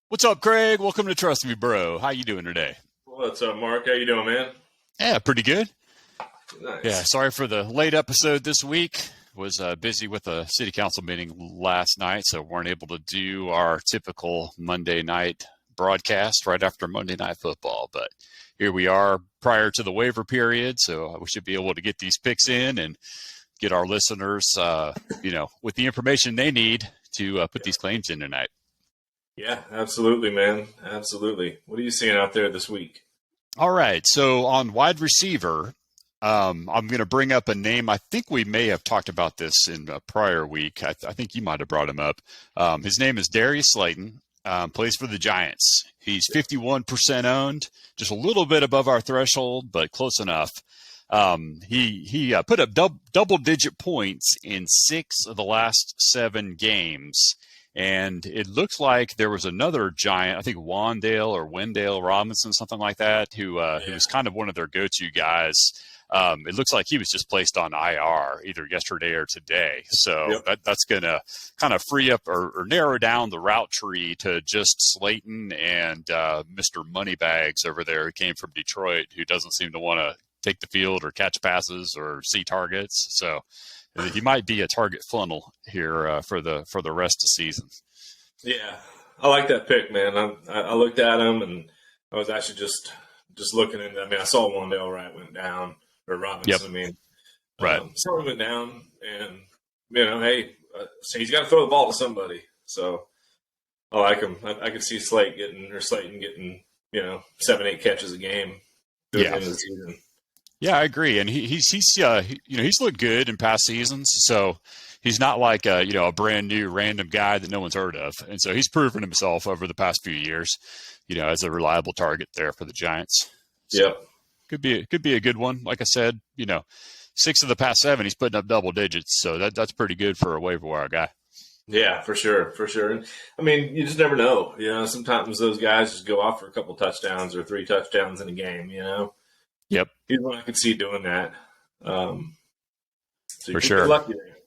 What's up, Craig? Welcome to Trust Me, Bro. How you doing today? What's up, Mark? How you doing, man? Yeah, pretty good. Yeah, Nice. sorry for the late episode this week. Was busy with a city council meeting last night, so weren't able to do our typical Monday night broadcast right after Monday Night Football. But here we are prior to the waiver period, so we should be able to get these picks in and get our listeners, with the information they need to put these claims in tonight. Yeah, absolutely, man. Absolutely. What are you seeing out there this week? All right. So on wide receiver, I'm going to bring up a name. I think we may have talked about this in a prior week. I think you might have brought him up. His name is Darius Slayton. Plays for the Giants. He's 51% owned, just a little bit above our threshold, but close enough. He put up double-digit points in 6 of the last 7 games. And it looks like there was another Giant, I think Wendell Robinson, something like that, who was kind of one of their go-to guys. It looks like he was just placed on IR either yesterday or today. So Yep. that's going to kind of free up or narrow down the route tree to just Slayton and Mr. Moneybags over there who came from Detroit, who doesn't seem to want to take the field or catch passes or see targets. So he might be a target funnel here for the rest of the season. Yeah, I like that pick, man. I looked at him and I was actually just looking into. I mean, I saw Wandale Wright went down or Robinson. Yep. I mean, Right. saw him went down, and hey, so he's got to throw the ball to somebody. So I like him. I could see Slayton getting 7-8 catches a game through the end of the season. Yeah, I agree, and he's looked good in past seasons, so he's not like a brand new random guy that no one's heard of, and so he's proven himself over the past few years, as a reliable target there for the Giants. So Yep. could be a good one. Like I said, 6 of the past 7, he's putting up double digits, so that's pretty good for a waiver wire guy. Yeah, for sure. And I mean, you just never know. Sometimes those guys just go off for a couple touchdowns or 3 touchdowns in a game. Yep, He's one I could see doing that. So for you sure. get lucky there.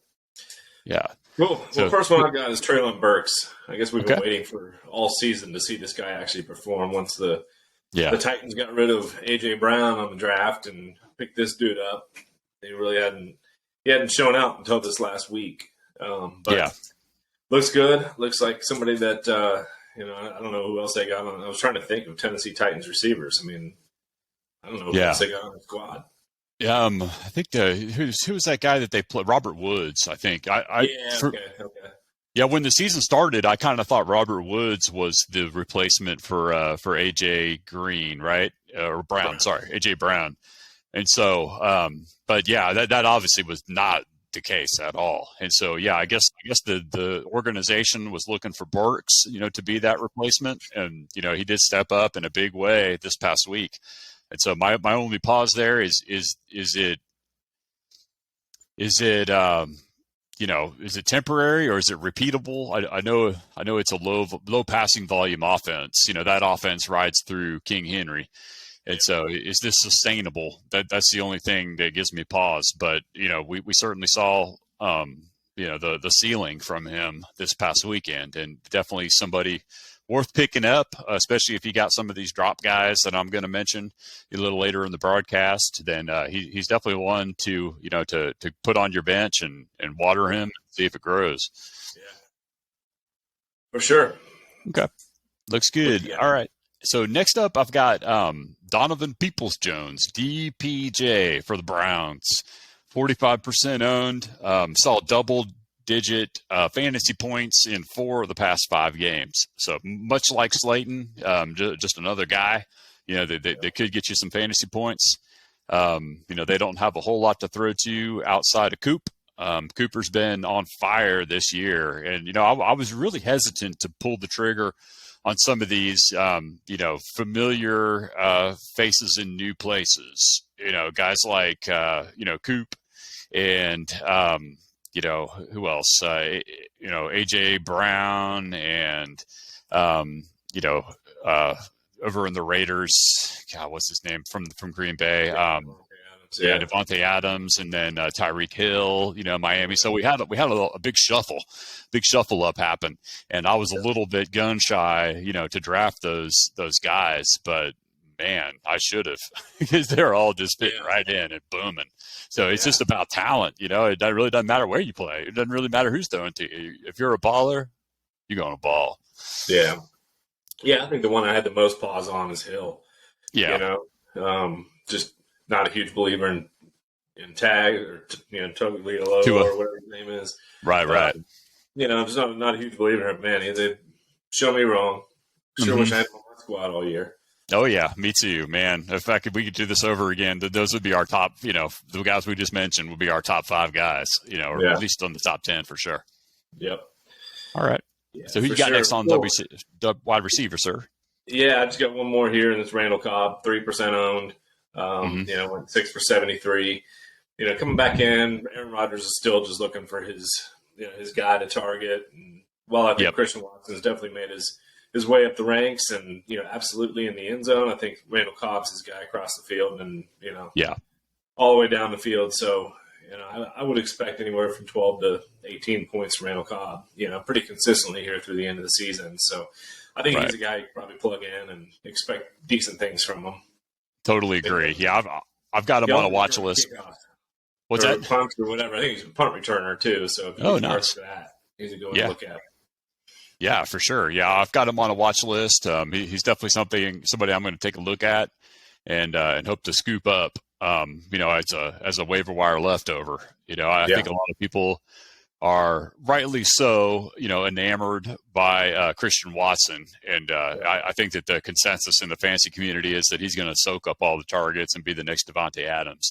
Yeah. Cool. Well, first one I've got is Traylon Burks. I guess we've been Okay. waiting for all season to see this guy actually perform. Once the Yeah. Titans got rid of A.J. Brown on the draft and picked this dude up, he hadn't shown out until this last week. But looks good. Looks like somebody that I don't know who else they got on. I was trying to think of Tennessee Titans receivers. I mean, I don't know who else they got on the squad. I think who was that guy that they played? Robert Woods, I think. Okay. Yeah, when the season started, I kind of thought Robert Woods was the replacement for AJ Green, right? Or Brown, sorry, AJ Brown. And so, but yeah, that obviously was not the case at all. And so, yeah, I guess the organization was looking for Burks, to be that replacement, and he did step up in a big way this past week. And so my only pause there is it temporary or is it repeatable? I know it's a low passing volume offense. That offense rides through King Henry. And so is this sustainable? That's the only thing that gives me pause. But, we certainly saw, the ceiling from him this past weekend, and definitely somebody worth picking up, especially if you got some of these drop guys that I'm going to mention a little later in the broadcast. Then he's definitely one to put on your bench and water him and see if it grows. Yeah, for sure. Okay, looks good. All right. So next up, I've got Donovan Peoples-Jones, DPJ for the Browns, 45% owned. Saw double-digit fantasy points in 4 of the past 5 games. So much like Slayton, just another guy, that could get you some fantasy points. They don't have a whole lot to throw to outside of Coop. Cooper's been on fire this year, and I was really hesitant to pull the trigger on some of these, familiar faces in new places. Guys like Coop and who else? AJ Brown and over in the Raiders. God, what's his name from Green Bay? Yeah, Devontae Adams, and then Tyreek Hill, Miami. So we had a big shuffle up happen, and I was a little bit gun shy, to draft those guys, but man, I should have, because they're all just fitting right in and booming. So it's just about talent, it really doesn't matter where you play. It doesn't really matter who's throwing to you. If you're a baller, you're going to ball. Yeah. Yeah, I think the one I had the most pause on is Hill. Yeah. Just not a huge believer in Tag or Togliolo or whatever his name is. Right. I'm just not a huge believer in him. Man, they show me wrong. Sure wish I had him on my squad all year. Oh yeah, me too, man. In fact, if we could do this over again, those would be our top. The guys we just mentioned would be our top 5 guys. Or at least on the top 10 for sure. Yep. All right. Yeah, so who you got next on wide receiver, sir? Yeah, I just got one more here, and it's Randall Cobb, 3% owned. Went 6 for 73. Coming back in, Aaron Rodgers is still just looking for his guy to target. And while I think Christian Watson has definitely made his way up the ranks, and absolutely in the end zone, I think Randall Cobb's his guy across the field, and all the way down the field. So I would expect anywhere from 12 to 18 points from Randall Cobb. Pretty consistently here through the end of the season. So I think he's a guy you could probably plug in and expect decent things from him. Totally agree. Yeah, I've got him on a watch list. What's that? Punt or whatever. I think he's a punt returner too. So if you nice. That, he's a good one to look at. Yeah, for sure. Yeah, I've got him on a watch list. He's definitely somebody I'm going to take a look at and hope to scoop up. As a waiver wire leftover. I think a lot of people are rightly so, enamored by Christian Watson, and I think that the consensus in the fantasy community is that he's going to soak up all the targets and be the next Devontae Adams.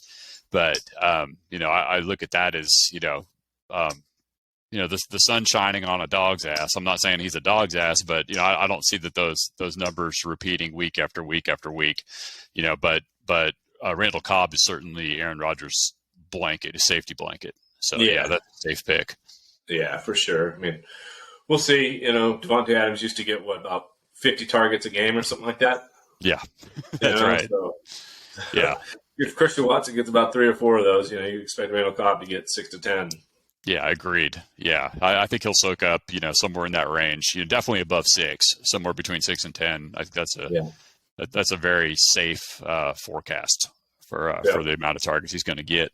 But I look at that as the sun shining on a dog's ass. I'm not saying he's a dog's ass, but I don't see that those numbers repeating week after week after week. But Randall Cobb is certainly Aaron Rodgers' safety blanket. So that's a safe pick. Yeah, for sure. I mean, we'll see. Devontae Adams used to get about 50 targets a game or something like that. Yeah, that's right. So, yeah. If Christian Watson gets about 3 or 4 of those, you expect Randall Cobb to get 6 to 10. Yeah, agreed. Yeah, I think he'll soak up, somewhere in that range. Definitely above 6, somewhere between 6 and 10. I think that's a very safe forecast for the amount of targets he's going to get.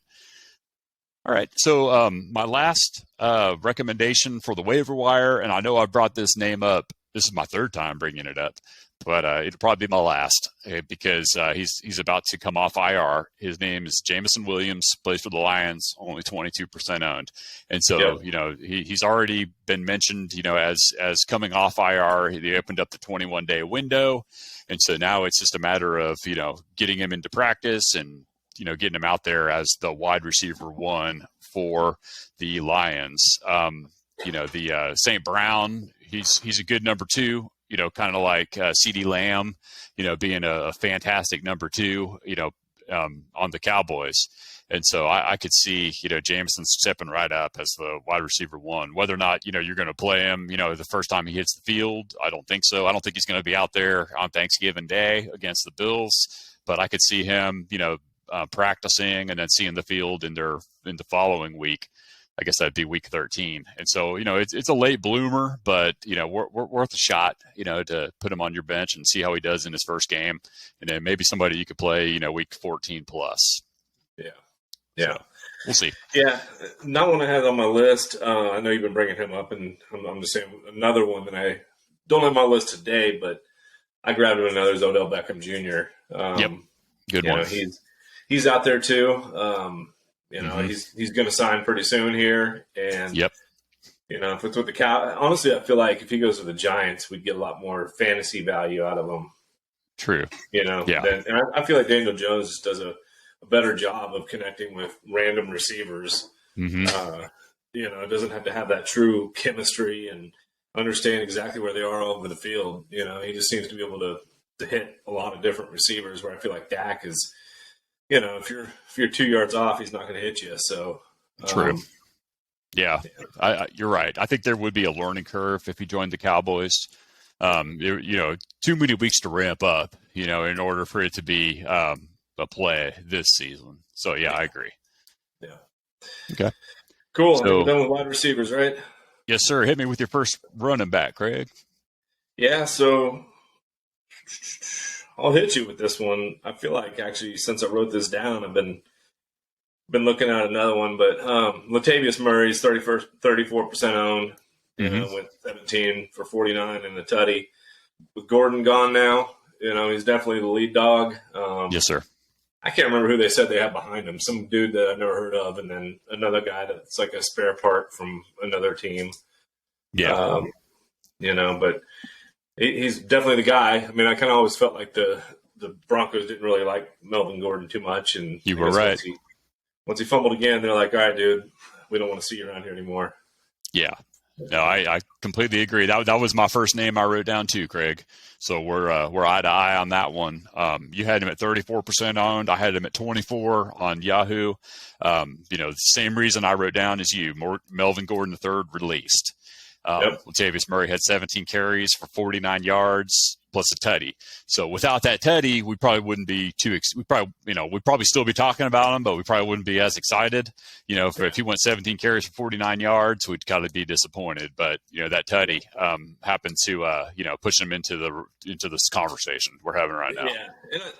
All right, so my last recommendation for the waiver wire, and I know I brought this name up. This is my 3rd time bringing it up, but it'll probably be my last because he's about to come off IR. His name is Jameson Williams, plays for the Lions, only 22% owned, and so he's already been mentioned, as coming off IR. They opened up the 21-day window, and so now it's just a matter of getting him into practice and getting him out there as the wide receiver 1 for the Lions. The St. Brown, he's a good number 2, kind of like CeeDee Lamb, being a fantastic number 2, on the Cowboys. And so I could see, Jameson stepping right up as the wide receiver 1. Whether or not, you're going to play him, the first time he hits the field, I don't think so. I don't think he's going to be out there on Thanksgiving Day against the Bills, but I could see him, practicing and then seeing the field in the following week. I guess that'd be week 13. And so, it's a late bloomer, but, we're worth a shot, to put him on your bench and see how he does in his first game. And then maybe somebody you could play, week 14 plus. Yeah. Yeah. So, we'll see. Yeah. Not one I had on my list. I know you've been bringing him up, and I'm just saying another one that I don't have on my list today, but I grabbed him another is Odell Beckham Jr. Yep. Good one. He's out there too. He's going to sign pretty soon here, and if it's with the Cow, honestly, I feel like if he goes to the Giants, we'd get a lot more fantasy value out of him. True. And I feel like Daniel Jones just does a better job of connecting with random receivers. Mm-hmm. It doesn't have to have that true chemistry and understand exactly where they are all over the field. He just seems to be able to hit a lot of different receivers. Where I feel like Dak is. If you're 2 yards off, he's not going to hit you. So true. You're right. I think there would be a learning curve if he joined the Cowboys. Too many weeks to ramp up. In order for it to be a play this season. So yeah, I agree. Yeah. Okay. Cool. I think we're So done with wide receivers, right? yes, sir. Hit me with your first running back, Craig. Yeah. So I'll hit you with this one. I feel like actually since I wrote this down, I've been looking at another one, but Latavius Murray's 34% owned. Mm-hmm. Went 17 for 49 in the tutty. With Gordon gone now, he's definitely the lead dog. Yes, sir. I can't remember who they said they had behind him. Some dude that I've never heard of, and then another guy that's like a spare part from another team. Yeah. But he's definitely the guy. I mean, I kind of always felt like the Broncos didn't really like Melvin Gordon too much, and You were right. Once he fumbled again, they're like, "All right, dude, we don't want to see you around here anymore." Yeah. No, I completely agree. That was my first name I wrote down too, Craig. So we're eye to eye on that one. You had him at 34% owned. I had him at 24 on Yahoo. The same reason I wrote down as you. Melvin Gordon III released. Latavius Murray had 17 carries for 49 yards plus a tutty. So without that tutty, we probably wouldn't be we'd probably still be talking about him, but we probably wouldn't be as excited. If he went 17 carries for 49 yards, we'd kind of be disappointed. But that tutty happened to push him into this conversation we're having right now. Yeah,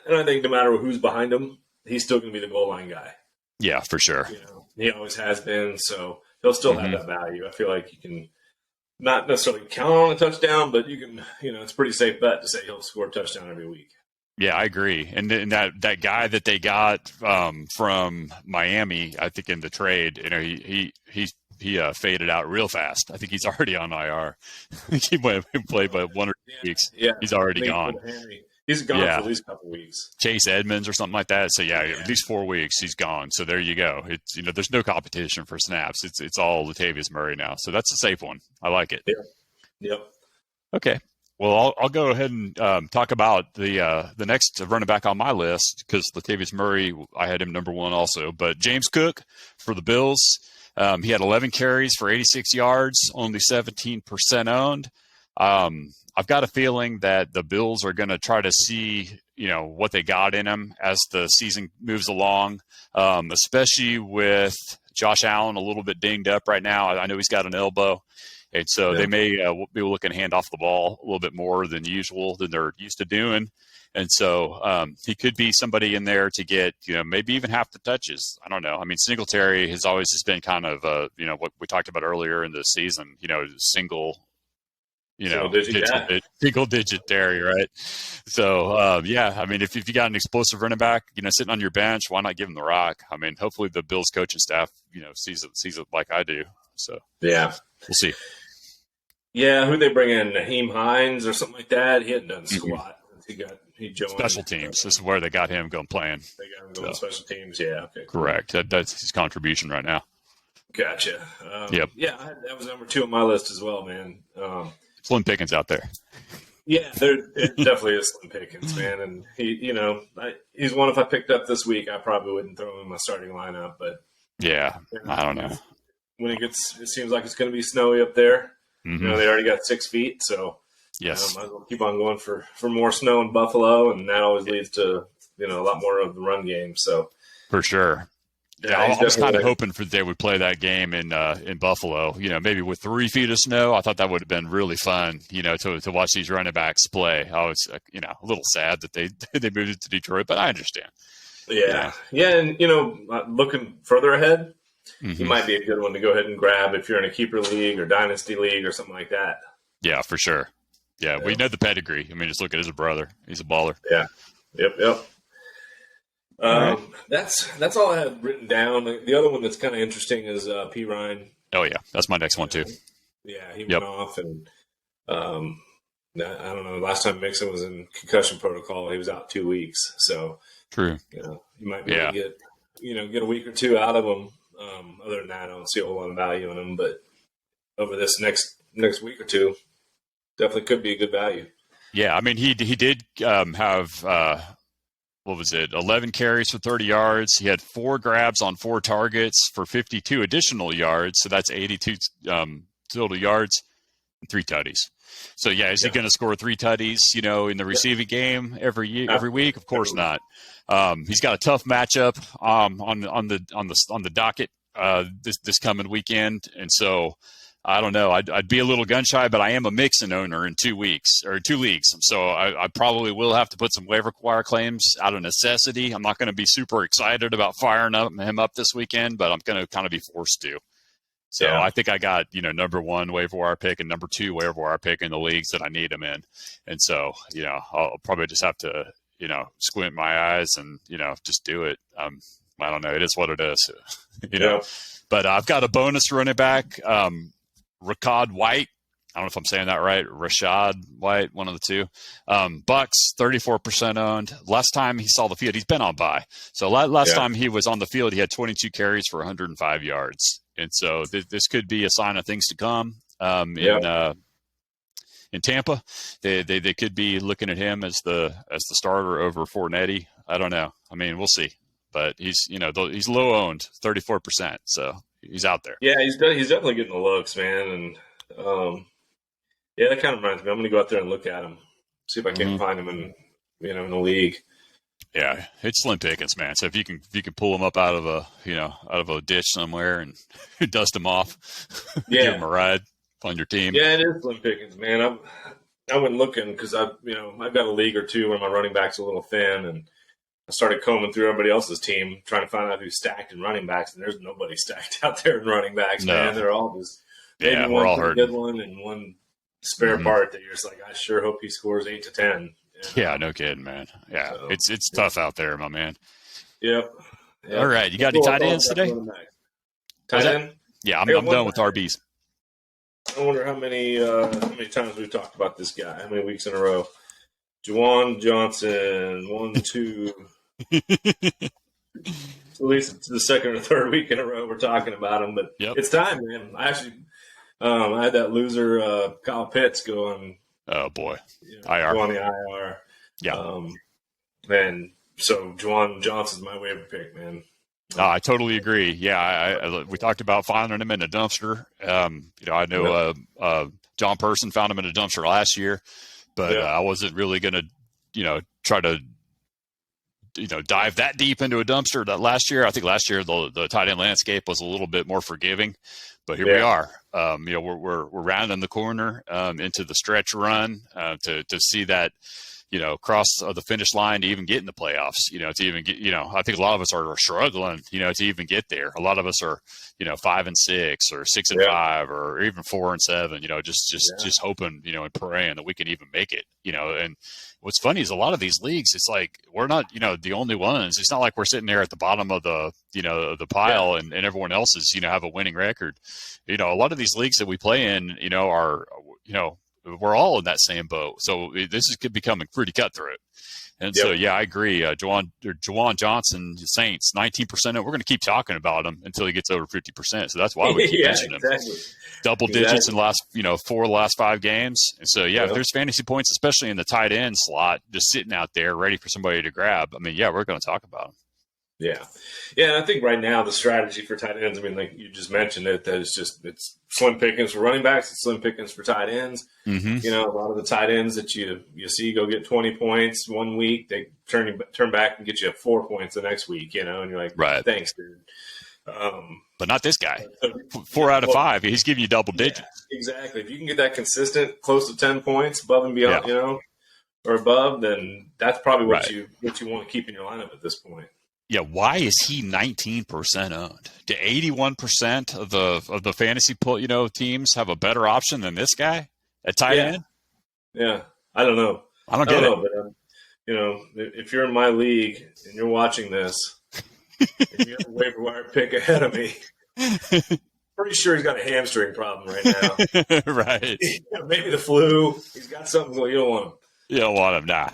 and I think no matter who's behind him, he's still going to be the goal line guy. Yeah, for sure. He always has been, so he'll still have that value. I feel like you can not necessarily count on a touchdown, but you can, it's a pretty safe bet to say he'll score a touchdown every week. Yeah, I agree. And that guy that they got from Miami, I think in the trade, he faded out real fast. I think he's already on IR. He played by 1 or 2 weeks. Yeah, he's already gone. He's gone for at least a couple weeks. Chase Edmonds or something like that. So at least 4 weeks he's gone. So there you go. It's there's no competition for snaps. It's all Latavius Murray now. So that's a safe one. I like it. Yep. Okay. Well, I'll go ahead and talk about the next running back on my list because Latavius Murray, I had him number one also. But James Cook for the Bills, he had 11 carries for 86 yards, only 17% owned. I've got a feeling that the Bills are going to try to see, what they got in him as the season moves along, especially with Josh Allen a little bit dinged up right now. I know he's got an elbow. And so they may be looking to hand off the ball a little bit more than usual than they're used to doing. And so he could be somebody in there to get, maybe even half the touches. I don't know. I mean, Singletary has always just been kind of, what we talked about earlier in the season, single digit Terry, right? So, I mean, if you got an explosive running back, sitting on your bench, why not give him the rock? I mean, hopefully the Bills coaching staff, sees it like I do. So, yeah, we'll see. Yeah, who they bring in? Naheem Hines or something like that? He hadn't done squat. He joined special teams. This is where they got him going playing. They got him going special teams. Yeah, okay, correct. That's his contribution right now. Gotcha. Yep. Yeah, that was number 2 on my list as well, man. Slim pickings out there. Yeah, it definitely is Slim Pickens, man. And he's one. If I picked up this week, I probably wouldn't throw him in my starting lineup. But yeah, I don't know. When it seems like it's going to be snowy up there. Mm-hmm. They already got 6 feet, so yes, might as well keep on going for more snow in Buffalo, and that always leads to a lot more of the run game. So for sure. Yeah, I was kind of hoping they would play that game in Buffalo. Maybe with 3 feet of snow. I thought that would have been really fun. To watch these running backs play. I was a little sad that they moved it to Detroit, but I understand. Yeah, and looking further ahead, he might be a good one to go ahead and grab if you're in a keeper league or dynasty league or something like that. Yeah, for sure. Yeah, we know the pedigree. I mean, just look at his brother. He's a baller. Yeah. Yep. Right. That's all I have written down. The other one that's kind of interesting is P. Ryan. Oh yeah, that's my next one too. Yeah, he went off, and I don't know. Last time Mixon was in concussion protocol, he was out 2 weeks. So true. You might be able to get a week or two out of him. Other than that, I don't see a whole lot of value in him. But over this next week or two, definitely could be a good value. Yeah, I mean, he did have. What was it? 11 carries for 30 yards. He had 4 grabs on 4 targets for 52 additional yards. So that's 82 total yards and 3 tutties. So yeah, is he going to score 3 tutties, in the receiving game every week? Of course not. He's got a tough matchup on the docket this coming weekend, and so I don't know. I'd be a little gun shy, but I am a Mixon owner in 2 weeks or 2 leagues, so I probably will have to put some waiver wire claims out of necessity. I'm not going to be super excited about firing him up this weekend, but I'm going to kind of be forced to. So I think I got, number 1 waiver wire pick and number 2 waiver wire pick in the leagues that I need him in. And so, I'll probably just have to, squint my eyes and, just do it. I don't know. It is what it is, know. But I've got a bonus running back, Rashad White. I don't know if I'm saying that right. Rashad White, one of the two. Bucks, 34% owned. Last time he saw the field, he's been on bye. So last time he was on the field, he had 22 carries for 105 yards. And so this could be a sign of things to come in Tampa. They could be looking at him as the starter over Fournette. I don't know. I mean, we'll see. But he's low owned, 34%. So he's out there. Yeah, he's definitely getting the looks, man. And that kind of reminds me. I'm going to go out there and look at him, see if I can find him in the league. Yeah, it's slim pickings, man. So if you can pull him up out of a ditch somewhere and dust him off, give him a ride on your team. Yeah, it is slim pickings, man. I went looking because I've got a league or two where my running back's a little thin, and I started combing through everybody else's team trying to find out who's stacked in running backs, and there's nobody stacked out there in running backs, man. They're all just maybe we're all hurting. Good one and one spare part that you're just like, I sure hope he scores 8 to 10. Yeah, no kidding, man. Yeah, so, it's tough out there, my man. Yep. All right, you got any tight ends today? Tight end? Yeah, I'm done with RBs. I wonder how many times we've talked about this guy. How many weeks in a row? Juwan Johnson, 1, 2. At least it's the second or third week in a row we're talking about him. But It's time, man. I actually, I had that loser Kyle Pitts going. Oh boy, IR. Go on the IR. Yeah. And so Juwan Johnson's my waiver pick, man. I totally agree. Yeah, we talked about finding him in a dumpster. I know John Person found him in a dumpster last year, but I wasn't really going to, try to, dive that deep into a dumpster that last year. I think last year the tight end landscape was a little bit more forgiving, but here we are. We're rounding the corner into the stretch run to see that, cross the finish line to even get in the playoffs, to even get, I think a lot of us are struggling, to even get there. A lot of us are, 5-6 or 6-5 or even 4-7, just hoping, and praying that we can even make it, and what's funny is a lot of these leagues, it's like, we're not, the only ones. It's not like we're sitting there at the bottom of the, the pile and everyone else is, have a winning record. A lot of these leagues that we play in, are, we're all in that same boat. So this is becoming pretty cutthroat. And so, I agree. Juwan Johnson, Saints, 19%. We're going to keep talking about him until he gets over 50%. So that's why we keep mentioning him. Double digits in the last, 4 of the last 5 games. And so, if there's fantasy points, especially in the tight end slot, just sitting out there ready for somebody to grab, we're going to talk about him. Yeah. And I think right now the strategy for tight ends, like you just mentioned it, that it's slim pickings for running backs, it's slim pickings for tight ends. Mm-hmm. A lot of the tight ends that you see go get 20 points one week, they turn back and get you 4 points the next week, and you're like, right, thanks, dude. But not this guy. 4 out of 5, he's giving you double digits. Exactly. If you can get that consistent, close to 10 points above and beyond, or above, then that's probably what you want to keep in your lineup at this point. Yeah, why is he 19% owned? Do 81% of the fantasy teams have a better option than this guy at tight end? Yeah, I don't know. I don't get it. But if you're in my league and you're watching this, and you have a waiver wire pick ahead of me, pretty sure he's got a hamstring problem right now. Right? Maybe the flu. He's got something. You don't want him. You don't want him. Nah.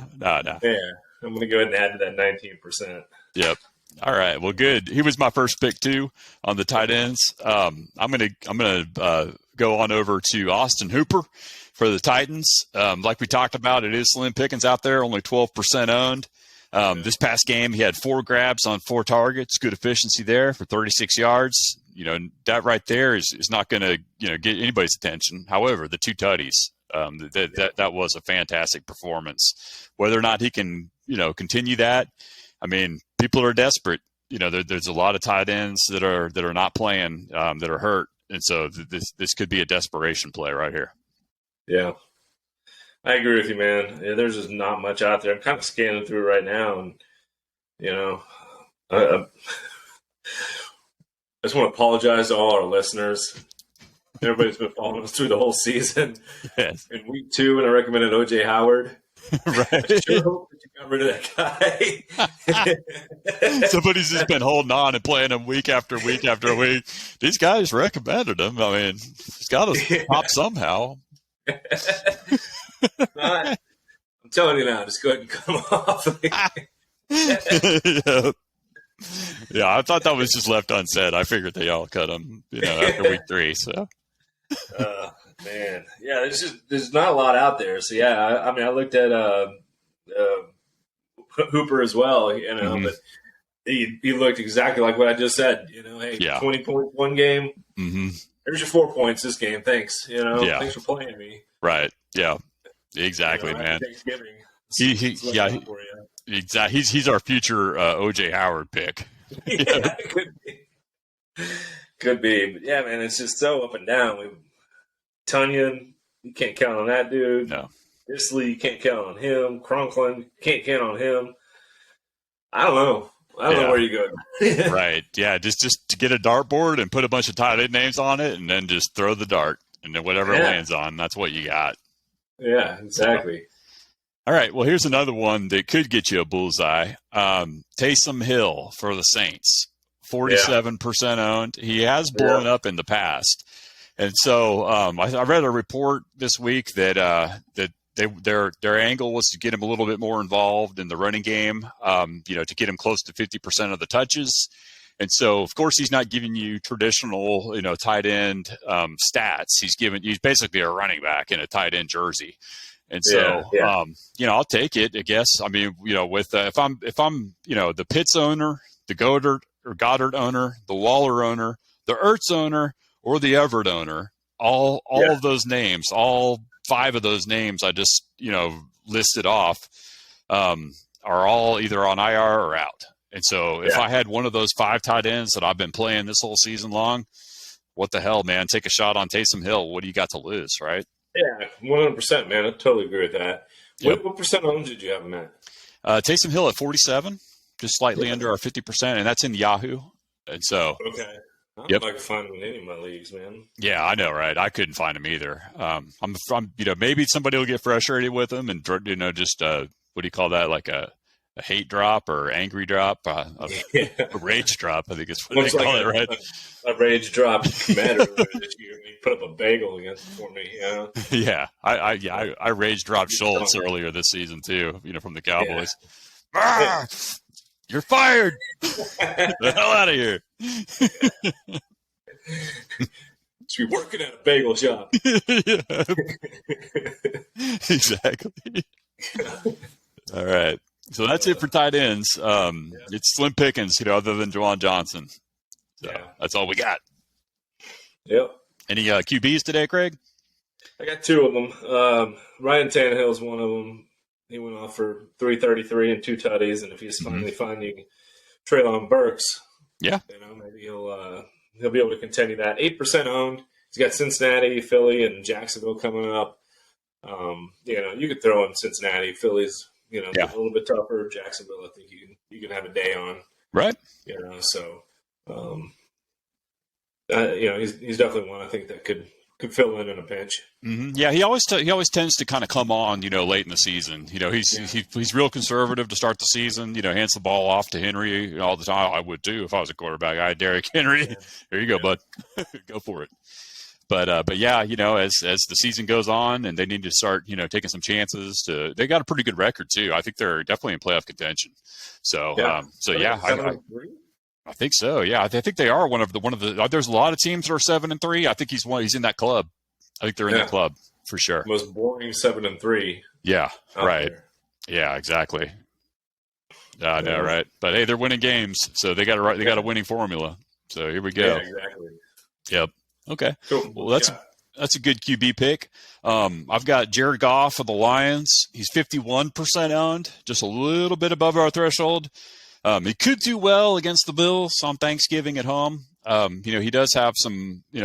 Yeah, I'm going to go ahead and add to that 19%. Yep. All right. Well, good. He was my first pick too on the tight ends. I'm gonna go on over to Austin Hooper for the Titans. Like we talked about, it is slim pickings out there. Only 12% owned. This past game, he had 4 grabs on 4 targets. Good efficiency there for 36 yards. That right there is not going to get anybody's attention. However, the 2 tutties That was a fantastic performance. Whether or not he can, continue that, I mean, people are desperate. There's a lot of tight ends that are not playing, that are hurt, and so this could be a desperation play right here. Yeah, I agree with you, man. Yeah, there's just not much out there. I'm kind of scanning through right now, and I just want to apologize to all our listeners. Everybody's been following us through the whole season. Yes. In week 2, and I recommended O.J. Howard. Right. I sure hope that you got rid of that guy. Somebody's just been holding on and playing him week after week after week. These guys recommended him. I mean, he's got to pop somehow. I'm telling you now, just go ahead and come off. Yeah, I thought that was just left unsaid. I figured they all cut him, after week 3. So, man, yeah, there's not a lot out there. So yeah, I looked at Hooper as well, but he looked exactly like what I just said. Hey, 20 points one game. Mm-hmm. There's your 4 points this game. Thanks. Thanks for playing me. Right. Yeah. Exactly, man. Thanksgiving. Exactly. He's our future O.J. Howard pick. Yeah, could be. But yeah, man, it's just so up and down. Tunyon, you can't count on that dude. No. Isley, you can't count on him. Conklin, can't count on him. I don't know. I don't know where you go. Right. Yeah. Just to get a dartboard and put a bunch of tight end names on it, and then just throw the dart, and then whatever it lands on, that's what you got. Yeah. Exactly. All right. Well, here's another one that could get you a bullseye. Taysom Hill for the Saints, 47% owned. He has blown up in the past, and so I read a report this week that their angle was to get him a little bit more involved in the running game, to get him close to 50% of the touches. And so, of course, he's not giving you traditional, tight end stats. He's basically a running back in a tight end jersey. And so, I'll take it, I guess. I mean, with if I'm the Pitts owner, the Goddard owner, the Waller owner, the Ertz owner, or the Everett owner, all of those names, all 5 of those names I just listed off, are all either on IR or out. And so, if I had one of those 5 tight ends that I've been playing this whole season long, what the hell, man? Take a shot on Taysom Hill. What do you got to lose, right? Yeah, 100%, man. I totally agree with that. Yep. What percent owned did you have him at? Taysom Hill at 47, just slightly under our 50%, and that's in Yahoo. And so, okay, I don't know if I can find him in any of my leagues, man. Yeah, I know, right? I couldn't find him either. I'm maybe somebody will get frustrated with him and just what do you call that? Like a hate drop or angry drop, a rage drop. I think is what they call it, right? A rage drop commander. You put up a bagel against for me, Yeah, I rage dropped Schultz earlier this season too. From the Cowboys. Yeah. You're fired. Get the hell out of here. Should be working at a bagel shop. Exactly. All right. So that's it for tight ends. It's slim pickings, other than Juwan Johnson. So that's all we got. Yep. Any QBs today, Craig? I got 2 of them. Ryan Tannehill is one of them. He went off for 333 and 2 tutties, and if he's finally finding Treylon Burks, maybe he'll be able to continue that. 8% owned. He's got Cincinnati, Philly, and Jacksonville coming up. You could throw in Cincinnati, Philly's. A little bit tougher. Jacksonville, I think you can have a day on. Right. So, he's definitely one I think that could fill in a pinch. Mm-hmm. Yeah, he always tends to kind of come on, late in the season. He's real conservative to start the season. Hands the ball off to Henry all the time. I would too if I was a quarterback. I had Derrick Henry. Yeah. Here you go, bud. Go for it. But yeah, as the season goes on and they need to start, taking some chances they got a pretty good record too. I think they're definitely in playoff contention. So, I think so. Yeah. I think they are one of the, there's a lot of teams that are 7-3. I think he's in that club. I think they're in the club for sure. Most boring 7-3. Yeah. Right. There. Yeah, exactly. I know. Right. But hey, they're winning games. So they got a winning formula. So here we go. Yeah, exactly. Yep. Okay. Cool. Well, That's a good QB pick. I've got Jared Goff of the Lions. He's 51% owned, just a little bit above our threshold. He could do well against the Bills on Thanksgiving at home. He does have some, he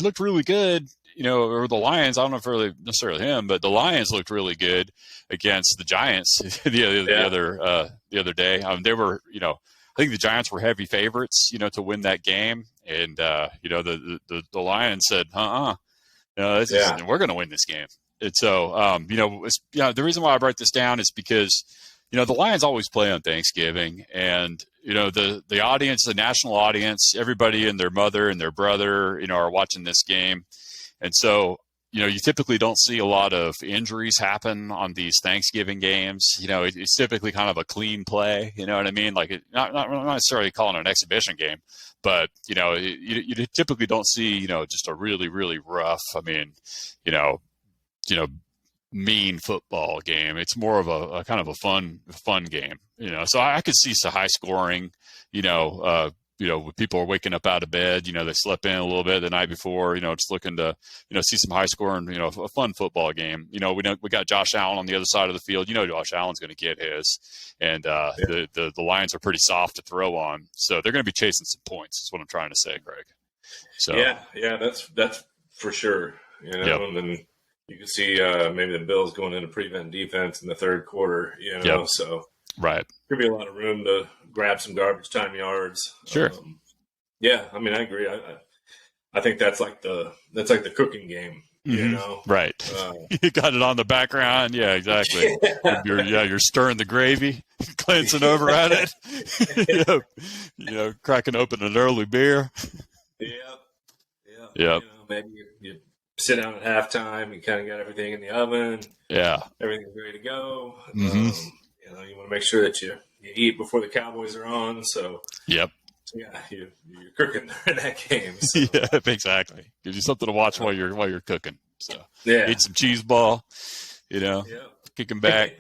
looked really good, or the Lions. I don't know if really necessarily him, but the Lions looked really good against the Giants the other day. They were, I think the Giants were heavy favorites, to win that game. And, the Lions said, we're going to win this game. And so, the reason why I brought this down is because, the Lions always play on Thanksgiving, and, the audience, the national audience, everybody and their mother and their brother, are watching this game. And so, you typically don't see a lot of injuries happen on these Thanksgiving games. It's typically kind of a clean play. You know what I mean? Like, not necessarily calling it an exhibition game, but, you typically don't see, just a really, really rough, mean football game. It's more of a kind of a fun game. So I could see some high scoring, when people are waking up out of bed, they slept in a little bit the night before, just looking to, see some high scoring, a fun football game. We got Josh Allen on the other side of the field. Josh Allen's going to get his, and the Lions are pretty soft to throw on. So they're going to be chasing some points is what I'm trying to say, Greg. So yeah, that's for sure. And then you can see maybe the Bills going into prevent defense in the third quarter, so right. Could be a lot of room to grab some garbage time yards. Sure. I agree. I think that's like the cooking game, Right. You got it on the background. Yeah, exactly. You're stirring the gravy, glancing over at it, cracking open an early beer. Yeah. Maybe you sit down at halftime. You kind of got everything in the oven. Yeah. Everything's ready to go. Mm-hmm. You want to make sure that you eat before the Cowboys are on. So, yep. You're cooking during that game. So. Yeah, exactly. Gives you something to watch while you're cooking. So, eat some cheese ball, kicking back.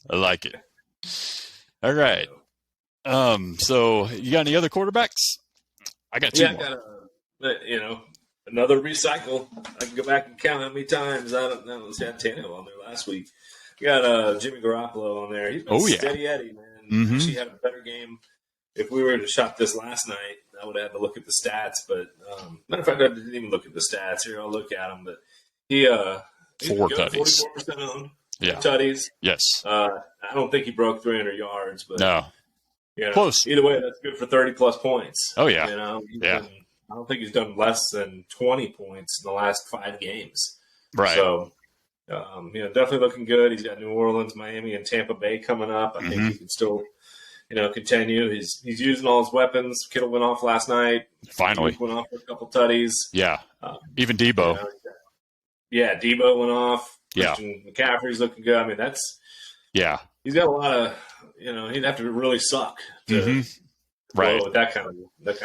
I like it. All right. So you got any other quarterbacks? I got two more. I got another recycle. I can go back and count how many times. I don't know. I had Tannehill on there last week. You got Jimmy Garoppolo on there. He's been steady Eddie, man. Mm-hmm. She had a better game. If we were to shop this last night, I would have to look at the stats. But matter of fact, I didn't even look at the stats. Here, I'll look at them. But he's 4 tutties. 44% owned. Yeah. Tutties. Yes. I don't think he broke 300 yards. But no. Close. Either way, that's good for 30-plus points. Oh, yeah. I don't think he's done less than 20 points in the last 5 games. Right. So, definitely looking good. He's got New Orleans, Miami, and Tampa Bay coming up. I think he can still, continue. He's using all his weapons. Kittle went off last night. Finally. Went off for a couple tutties. Yeah. Even Debo. Debo went off. Yeah. Christian McCaffrey's looking good. I mean, he's got a lot of, he'd have to really suck to right with that kind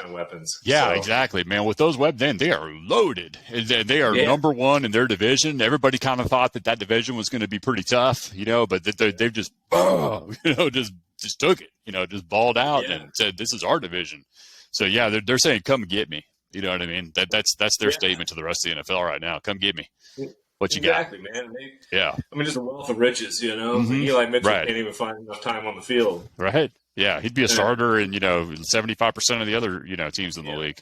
of weapons. Yeah, exactly, man. With those weapons, they are loaded. They are number one in their division. Everybody kind of thought that division was going to be pretty tough, but they've just, just took it, just balled out and said, "This is our division." So yeah, they're saying, "Come get me." You know what I mean? That's their statement to the rest of the NFL right now. Come get me. What you got? Exactly, man. Just a wealth of riches, Eli Mitchell can't even find enough time on the field. Right. Yeah, he'd be a starter in 75% of the other teams in the league.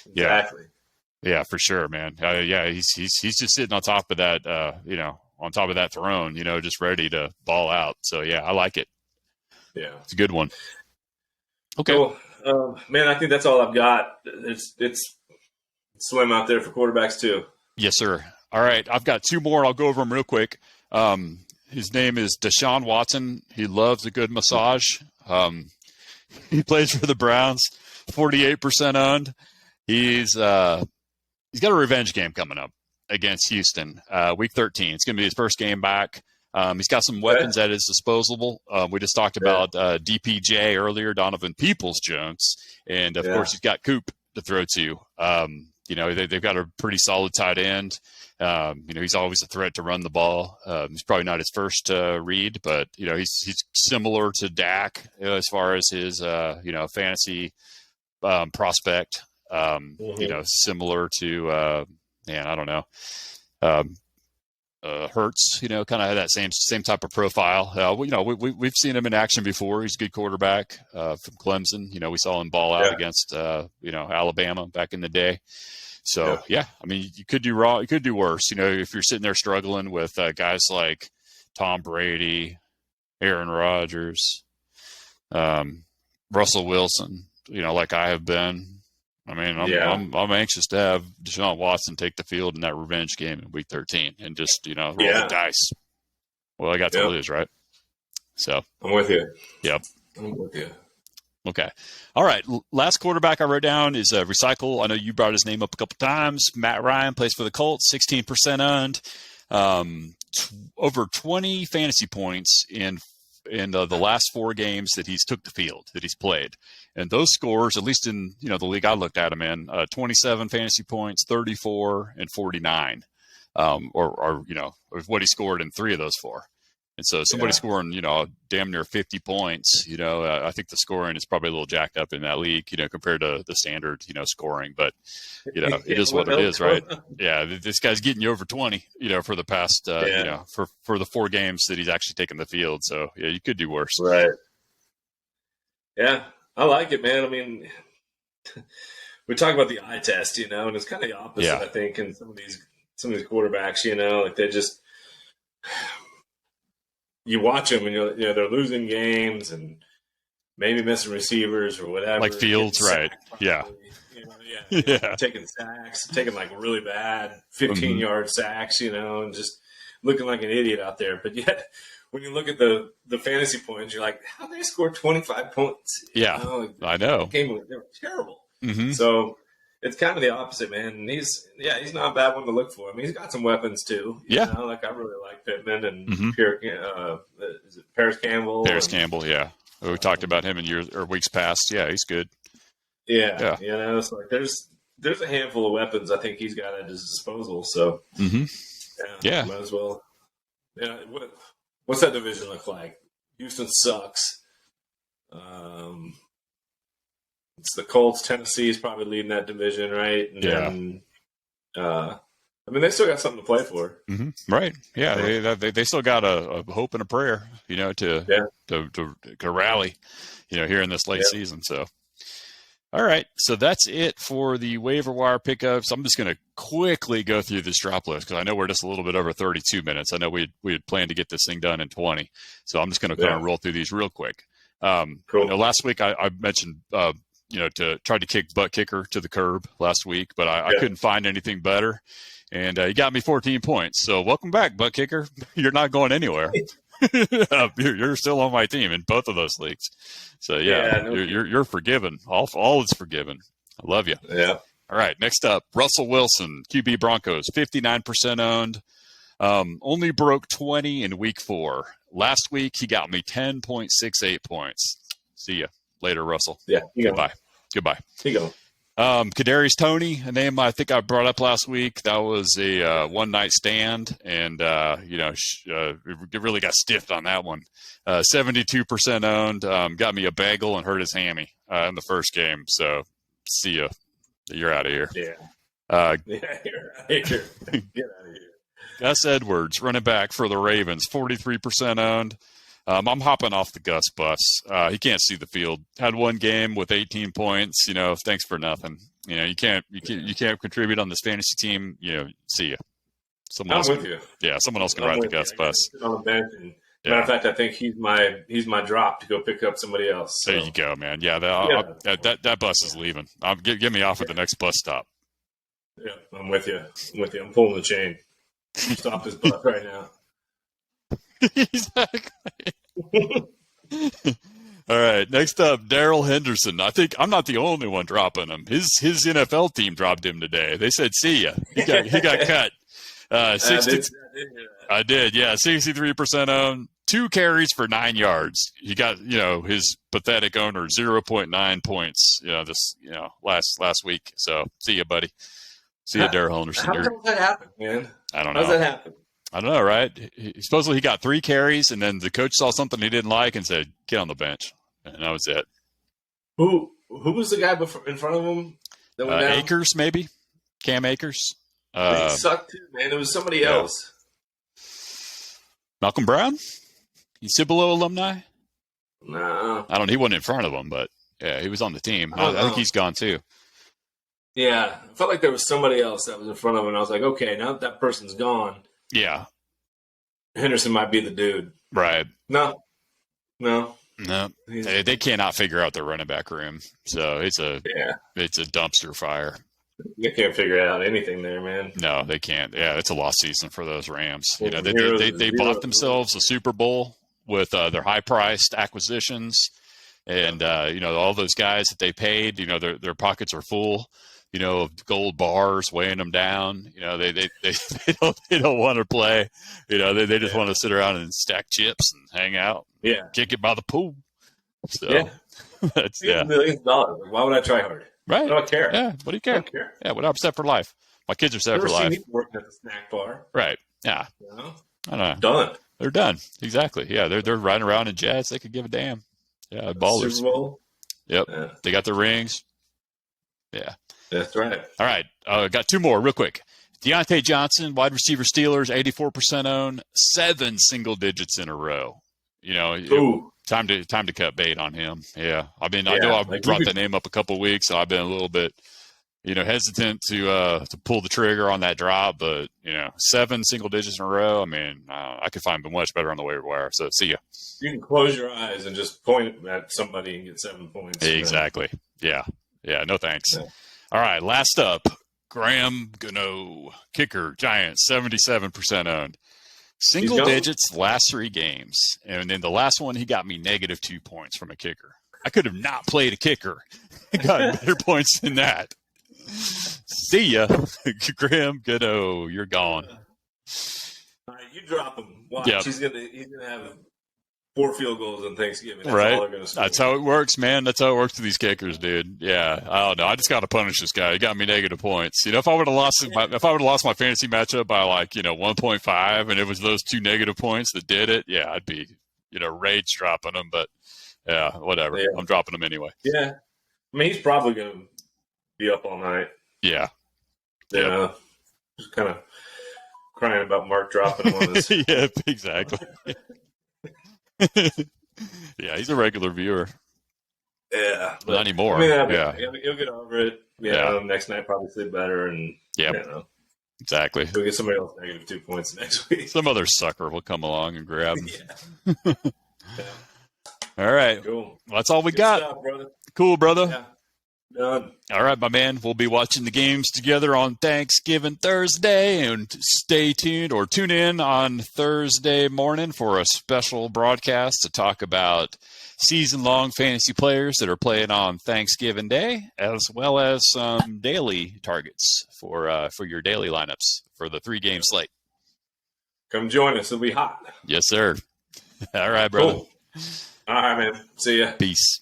Exactly. Yeah, for sure, man. He's just sitting on top of that on top of that throne, just ready to ball out. So yeah, I like it. Yeah, it's a good one. Okay, cool. Man, I think that's all I've got. It's slim out there for quarterbacks too. Yes, sir. All right, I've got 2 more. I'll go over them real quick. His name is Deshaun Watson. He loves a good massage. He plays for the Browns, 48% owned. He's got a revenge game coming up against Houston, week 13. It's going to be his first game back. He's got some weapons at his disposal. We just talked about DPJ earlier, Donovan Peoples-Jones, and of course he's got Coop to throw to. They've got a pretty solid tight end. He's always a threat to run the ball. He's probably not his first read, but he's similar to Dak as far as his fantasy prospect. Similar to man, I don't know. Hurts, kind of had that same type of profile. We've seen him in action before. He's a good quarterback from Clemson. We saw him ball out against Alabama back in the day. So I mean, you could do wrong, you could do worse. If you're sitting there struggling with guys like Tom Brady, Aaron Rodgers, Russell Wilson, like I have been. I mean, I'm anxious to have Deshaun Watson take the field in that revenge game in Week 13 and just roll the dice. Well, I got to lose, right? So I'm with you. Yep, I'm with you. Okay, all right. Last quarterback I wrote down is Recycle. I know you brought his name up a couple times. Matt Ryan plays for the Colts, 16% owned, over 20 fantasy points in the last 4 games that he's took the field, that he's played. And those scores, at least in the league I looked at him in, 27 fantasy points, 34, and 49, or what he scored in 3 of those 4. And so somebody scoring, damn near 50 points, I think the scoring is probably a little jacked up in that league, compared to the standard, scoring. But, it is what it is, right? Yeah, this guy's getting you over 20, for the past, for the 4 games that he's actually taken the field. So, yeah, you could do worse. Right. Yeah, I like it, man. I mean, we talk about the eye test, and it's kind of the opposite, I think, in some of these quarterbacks, like they just – you watch them and they're losing games and maybe missing receivers or whatever. Like Fields, right? Yeah. Taking sacks, taking like really bad 15-yard sacks, and just looking like an idiot out there. But yet, when you look at the fantasy points, you're like, how did they score 25 points? I know. They were terrible. Mm-hmm. So it's kind of the opposite, man. And he's not a bad one to look for. I mean, he's got some weapons too. Like I really like Pittman and is it Paris Campbell? Campbell, yeah. We talked about him in weeks past. Yeah, he's good. Yeah. It's like there's a handful of weapons I think he's got at his disposal. So might as well. Yeah, what's that division look like? Houston sucks. It's the Colts. Tennessee is probably leading that division, right? And then, I mean, they still got something to play for. Mm-hmm. Right. Yeah. They still got a hope and a prayer, to rally, here in this late season. So, all right. So that's it for the waiver wire pickups. I'm just going to quickly go through this drop list because I know we're just a little bit over 32 minutes. I know we had planned to get this thing done in 20. So I'm just going to kind of roll through these real quick. Cool. Last week I mentioned, to try to kick butt kicker to the curb last week, but I couldn't find anything better. And he got me 14 points. So welcome back, butt kicker. You're not going anywhere. You're still on my team in both of those leagues. So you're forgiven. All is forgiven. I love you. Yeah. All right. Next up, Russell Wilson, QB Broncos, 59% owned. Only broke 20 in week 4. Last week he got me 10.68 points. See ya later, Russell. Yeah. Goodbye. Here you go. Kadarius Toney, a name I think I brought up last week. That was a one-night stand, and it really got stiffed on that one. 72% owned. Got me a bagel and hurt his hammy in the first game. So, see ya. You're out of here. Yeah. You're out of here. Get out of here. Gus Edwards, running back for the Ravens, 43% owned. I'm hopping off the Gus bus. He can't see the field. Had one game with 18 points. Thanks for nothing. You can't contribute on this fantasy team. See ya. I'm with you. Yeah, someone else can ride the Gus bus. On the bench. And matter of fact, I think he's my drop to go pick up somebody else. So. There you go, man. Yeah, that bus is leaving. Get me off at the next bus stop. Yeah, I'm with you. I'm pulling the chain. Stop this bus right now. Exactly. All right. Next up, Darrell Henderson. I think I'm not the only one dropping him. His NFL team dropped him today. They said, "See ya." He got cut. I did. Yeah, 63% owned. 2 carries for 9 yards. He got his pathetic owner 0.9 points. Last week. So see ya, buddy. See ya, Darrell Henderson. How does that happen, man? I don't know. How does that happen? I don't know, right? Supposedly he got 3 carries, and then the coach saw something he didn't like and said, "Get on the bench," and that was it. Who was the guy in front of him that went down? Akers, maybe Cam Akers. They sucked too, man. It was somebody Yeah. else. Malcolm Brown? He's Cibolo alumni? No. I don't know. He wasn't in front of him, but yeah, he was on the team. I don't I think know. he's gone too. Yeah. I felt like there was somebody else that was in front of him. And I was like, okay, now that person's gone, Yeah. Henderson might be the dude. Right. No. No. They cannot figure out their running back room. So it's a dumpster fire. They can't figure out anything there, man. No, they can't. Yeah, it's a lost season for those Rams. Well, They bought themselves a Super Bowl with their high-priced acquisitions, and all those guys that they paid. Their pockets are full. Of gold bars weighing them down. They don't want to play. They just want to sit around and stack chips and hang out. Yeah, kick it by the pool. So that's millions of dollars. Why would I try hard? Right. I don't care. Yeah. What do you care? I don't care. Yeah. I'm set for life. My kids are set for life. Working at the snack bar. Right. Yeah. I don't know. Done. They're done. Exactly. Yeah. They're riding around in jets. They could give a damn. Yeah. Ballers. Super Bowl. Yep. Yeah. They got their rings. Yeah. That's right. All right. Got two more real quick. Deontay Johnson, wide receiver Steelers, 84% owned, 7 single digits in a row. Time to cut bait on him. Yeah. I mean, I know I've brought that name up a couple of weeks, so I've been a little bit, hesitant to pull the trigger on that drop, but 7 single digits in a row. I mean, I could find much better on the waiver wire. So see ya. You can close your eyes and just point at somebody and get 7 points. Exactly. Yeah. No thanks. Yeah. All right. Last up, Graham Gano, kicker, Giants, 77% owned. Single digits last 3 games. And then the last one, he got me -2 points from a kicker. I could have not played a kicker and gotten better points than that. See ya. Graham Gano, you're gone. All right, you drop him. Watch. Yep. He's gonna have 4 field goals on Thanksgiving. That's right. all they're gonna score. That's how it works, man. That's how it works with these kickers, dude. Yeah. I don't know. I just got to punish this guy. He got me -2 points. If I would have lost my fantasy matchup by 1.5 and it was those 2 negative points that did it, yeah, I'd be, rage dropping them. But yeah, whatever. Yeah. I'm dropping them anyway. Yeah. I mean, he's probably gonna be up all night. Yeah. Just kind of crying about Mark dropping him on his. Yeah, exactly. Yeah, he's a regular viewer. Yeah. Not anymore. I mean, he'll get over it. Next night probably sleep better and exactly. He'll get somebody else -2 points next week. Some other sucker will come along and grab him. Yeah. All right. Cool. Well, that's all we got. Stuff, brother. Cool, brother. Yeah. Done. All right, my man. We'll be watching the games together on Thanksgiving Thursday, and stay tuned or tune in on Thursday morning for a special broadcast to talk about season-long fantasy players that are playing on Thanksgiving Day, as well as some daily targets for your daily lineups for the 3-game slate. Come join us. It'll be hot. Yes, sir. All right, brother. Cool. All right, man. See ya. Peace.